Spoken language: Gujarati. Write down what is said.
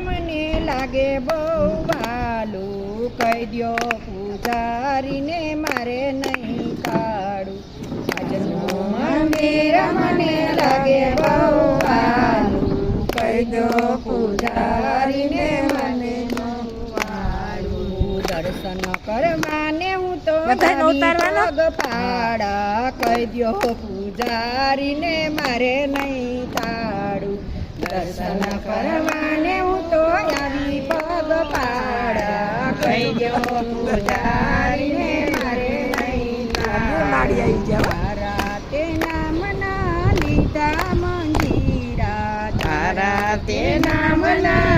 મને લાગે બહુ વાલું, કહી દ્યો પૂજારીને મારે નહીં કાઢું. આજનું મંદિર મને લાગે બહુ વાલું, કહી દ્યો પૂજારીને મને નહીં વાળું. દર્શન કરવાને હું તો પગ પાડા, કહી દ્યો પૂજારીને મારે નહીં તાડું. દર્શન કરવાને હું તો આવી પગ પાડા, કહી દ્યો પૂજારીને મારે નહીં તાડું. તારા તે નામના લીધા મંજીરા, તારા તે નામના